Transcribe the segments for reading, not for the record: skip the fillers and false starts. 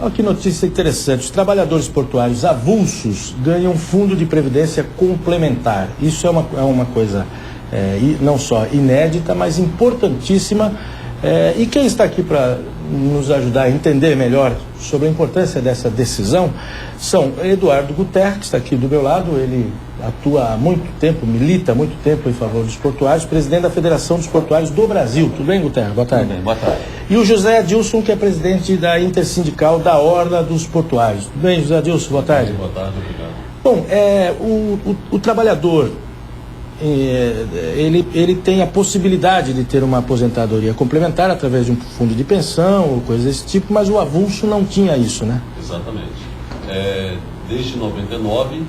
Olha que notícia interessante. Os trabalhadores portuários avulsos ganham um fundo de previdência complementar. Isso é uma coisa não só inédita, mas importantíssima. E quem está aqui para nos ajudar a entender melhor sobre a importância dessa decisão são Eduardo Guterres, que está aqui do meu lado. Ele atua há muito tempo, milita há muito tempo em favor dos portuários, presidente da Federação dos Portuários do Brasil. Tudo bem, Guterres? Boa tarde. Tudo bem, boa tarde. E o José Adilson, que é presidente da Intersindical da Orla dos Portuários. Tudo bem, José Adilson? Boa tarde. Boa tarde, obrigado. Bom, o trabalhador, ele tem a possibilidade de ter uma aposentadoria complementar através de um fundo de pensão ou coisa desse tipo, mas o avulso não tinha isso, né? Exatamente. Desde 99,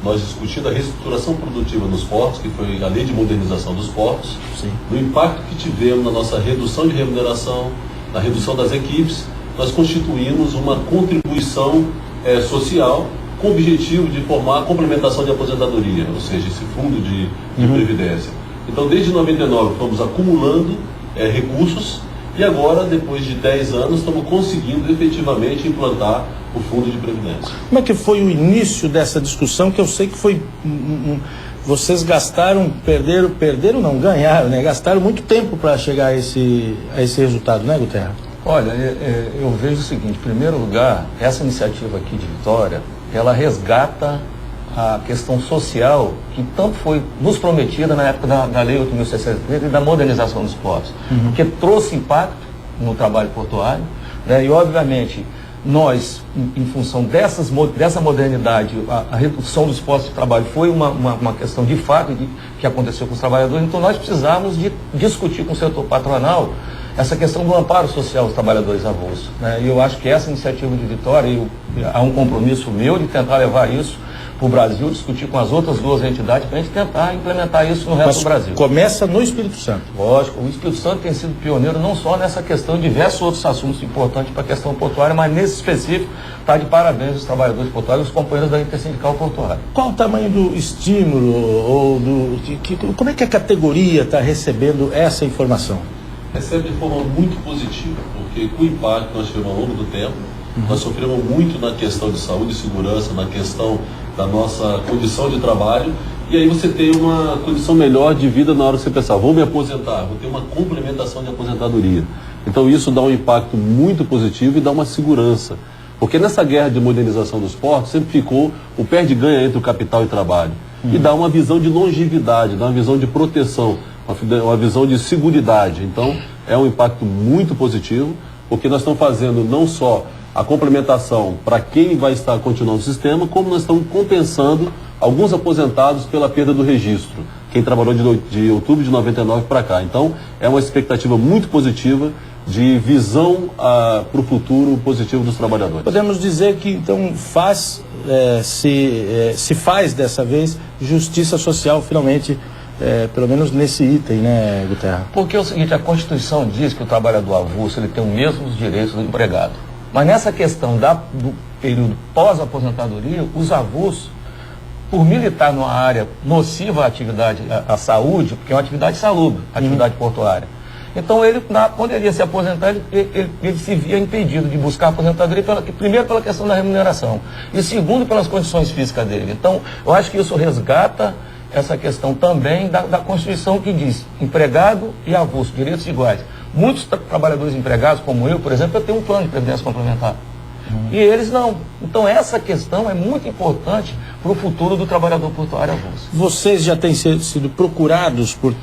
nós discutimos a reestruturação produtiva nos portos, que foi a lei de modernização dos portos. Sim. No impacto que tivemos na nossa redução de remuneração, na redução das equipes, nós constituímos uma contribuição social com o objetivo de formar a complementação de aposentadoria, ou seja, esse fundo de previdência. Então, desde 99, fomos acumulando recursos e agora, depois de 10 anos, estamos conseguindo efetivamente implantar o fundo de previdência. Como é que foi o início dessa discussão, que eu sei que foi... Vocês perderam não, ganharam, né? Gastaram muito tempo para chegar a esse resultado, né, Guterres? Olha, eu vejo o seguinte: em primeiro lugar, essa iniciativa aqui de Vitória, ela resgata a questão social que tanto foi nos prometida na época da Lei 8.630 e da modernização dos portos, que trouxe impacto no trabalho portuário, né? E obviamente nós, em função dessa modernidade, a redução dos postos de trabalho foi uma questão de fato que aconteceu com os trabalhadores. Então nós precisamos de discutir com o setor patronal essa questão do amparo social dos trabalhadores avulsos, né? E eu acho que essa iniciativa de Vitória, há um compromisso meu de tentar levar isso para o Brasil, discutir com as outras duas entidades para a gente tentar implementar isso no resto do Brasil. Começa no Espírito Santo. Lógico, o Espírito Santo tem sido pioneiro não só nessa questão, diversos outros assuntos importantes para a questão portuária, mas nesse específico está de parabéns os trabalhadores portuários e os companheiros da Intersindical Portuária. Qual o tamanho do estímulo como é que a categoria está recebendo essa informação? Recebe de forma muito positiva, porque com o impacto que nós tivemos ao longo do tempo, nós sofremos muito na questão de saúde e segurança, na questão da nossa condição de trabalho, e aí você tem uma condição melhor de vida na hora que você pensar, vou me aposentar, vou ter uma complementação de aposentadoria. Então isso dá um impacto muito positivo e dá uma segurança, porque nessa guerra de modernização dos portos sempre ficou o perde-ganha entre o capital e trabalho, e dá uma visão de longevidade, dá uma visão de proteção, uma visão de seguridade. Então é um impacto muito positivo, porque nós estamos fazendo não só a complementação para quem vai estar continuando o sistema, como nós estamos compensando alguns aposentados pela perda do registro, quem trabalhou de outubro de 99 para cá. Então é uma expectativa muito positiva de visão para o futuro positivo dos trabalhadores. Podemos dizer que então se faz dessa vez justiça social finalmente, pelo menos nesse item, né, Guterres? Porque é o seguinte, a Constituição diz que o trabalhador avulso ele tem os mesmos direitos do empregado. Mas nessa questão do período pós-aposentadoria, os avulsos, por militar numa área nociva à atividade, à saúde, porque é uma atividade salubre, atividade portuária. Então ele poderia se aposentar, ele se via impedido de buscar a aposentadoria, primeiro pela questão da remuneração, e segundo pelas condições físicas dele. Então eu acho que isso resgata essa questão também da Constituição, que diz empregado e avulso, direitos iguais. Muitos trabalhadores empregados, como eu, por exemplo, eu tenho um plano de previdência complementar. E eles não. Então essa questão é muito importante para o futuro do trabalhador portuário avulso. Vocês já têm sido procurados por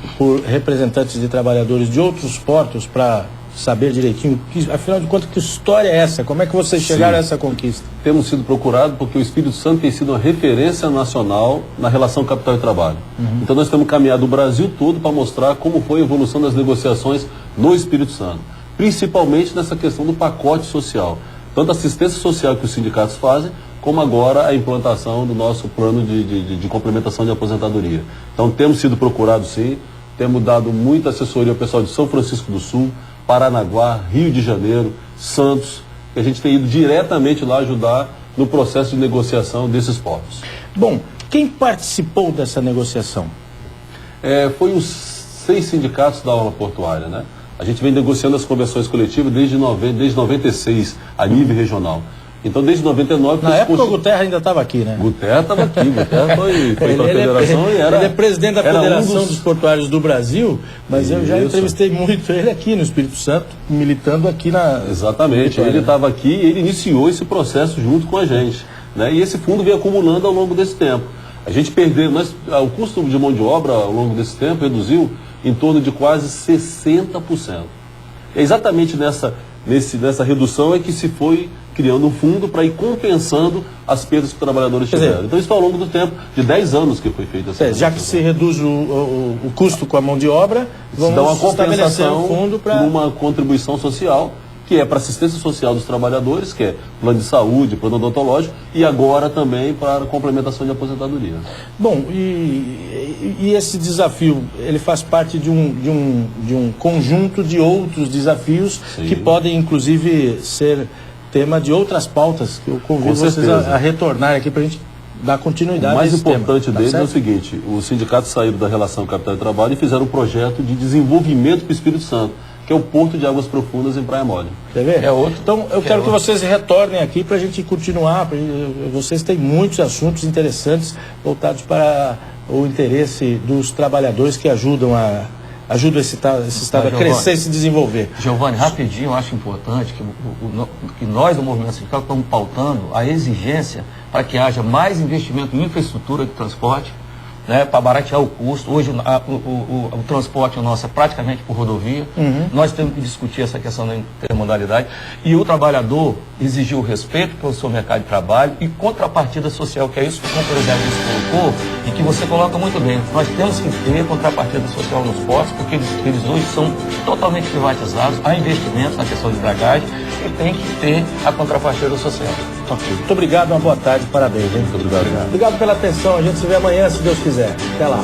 representantes de trabalhadores de outros portos para saber direitinho, afinal de contas, que história é essa? Como é que vocês chegaram a essa conquista? Temos sido procurados porque o Espírito Santo tem sido uma referência nacional na relação capital e trabalho. Então nós temos caminhado o Brasil todo para mostrar como foi a evolução das negociações no Espírito Santo, principalmente nessa questão do pacote social, tanto a assistência social que os sindicatos fazem, como agora a implantação do nosso plano de complementação de aposentadoria. Então temos sido procurados sim, temos dado muita assessoria ao pessoal de São Francisco do Sul, Paranaguá, Rio de Janeiro, Santos, que a gente tem ido diretamente lá ajudar no processo de negociação desses portos. Bom, quem participou dessa negociação? Foi os 6 sindicatos da Orla Portuária, né? A gente vem negociando as convenções coletivas desde 96, a nível regional. Então, desde 99... Na época o Guterra ainda estava aqui, né? Guterra estava aqui, Guterra foi para a federação e era... Ele é presidente da Federação dos Portuários do Brasil, mas eu já entrevistei muito ele aqui no Espírito Santo, militando aqui na... Exatamente, ele estava aqui e ele iniciou esse processo junto com a gente, né? E esse fundo vem acumulando ao longo desse tempo. A gente perdeu, o custo de mão de obra ao longo desse tempo reduziu em torno de quase 60%. É exatamente nessa redução é que se foi criando um fundo para ir compensando as perdas que os trabalhadores tiveram. Então isso foi ao longo do tempo, de 10 anos que foi feita essa já que se reduz o custo com a mão de obra, vamos dar uma compensação um fundo por uma contribuição social, que é para assistência social dos trabalhadores, que é plano de saúde, plano odontológico, e agora também para complementação de aposentadoria. Bom, e esse desafio, ele faz parte de um conjunto de outros desafios que podem, inclusive, ser tema de outras pautas, que eu convido vocês a retornar aqui para a gente dar continuidade. O mais importante tema, deles é o seguinte: os sindicatos saíram da relação capital e trabalho e fizeram um projeto de desenvolvimento para o Espírito Santo, que é o Porto de Águas Profundas em Praia Mole. Quer ver? Então, eu quero que vocês retornem aqui para a gente continuar. Vocês têm muitos assuntos interessantes voltados para o interesse dos trabalhadores que ajudam esse Estado a crescer e se desenvolver. Giovanni, rapidinho, eu acho importante que nós do Movimento Sindical estamos pautando a exigência para que haja mais investimento em infraestrutura de transporte, né, para baratear o custo. Hoje o transporte nosso é praticamente por rodovia. Nós temos que discutir essa questão da intermodalidade. E o trabalhador exigiu respeito pelo seu mercado de trabalho e contrapartida social, que é isso que o companheiro Zé colocou e que você coloca muito bem. Nós temos que ter contrapartida social nos portos, porque eles hoje são totalmente privatizados. Há investimentos na questão de dragagem e tem que ter a contrapartida social. Okay. Muito obrigado, uma boa tarde, parabéns. Hein? Muito obrigado. Obrigado pela atenção, a gente se vê amanhã, se Deus quiser. Até lá.